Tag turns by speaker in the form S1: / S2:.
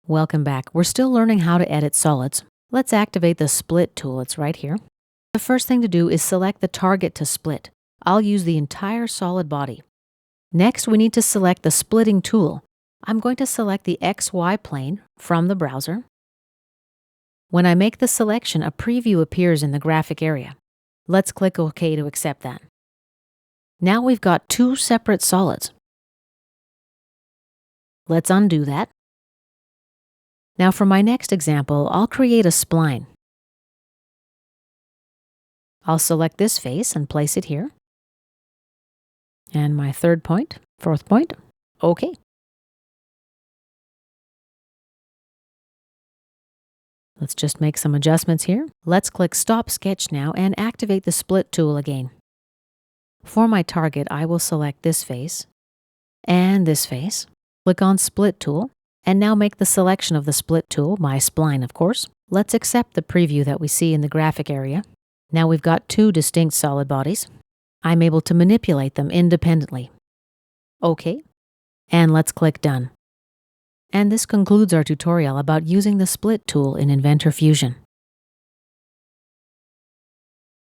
S1: Welcome back. We're still learning how to edit solids. Let's activate the split tool. It's right here. The first thing to do is select the target to split. I'll use the entire solid body. Next, we need to select the splitting tool. I'm going to select the XY plane from the browser. When I make the selection, a preview appears in the graphic area. Let's click OK to accept that. Now we've got two separate solids. Let's undo that. Now for my next example, I'll create a spline. I'll select this face and place it here. And my third point, fourth point, OK. Let's just make some adjustments here. Let's click Stop Sketch now and activate the Split tool again. For my target, I will select this face and this face. Click on Split tool, and now make the selection of the Split tool, my spline of course. Let's accept the preview that we see in the graphic area. Now we've got two distinct solid bodies. I'm able to manipulate them independently. OK, and let's click Done. And this concludes our tutorial about using the Split tool in Inventor Fusion.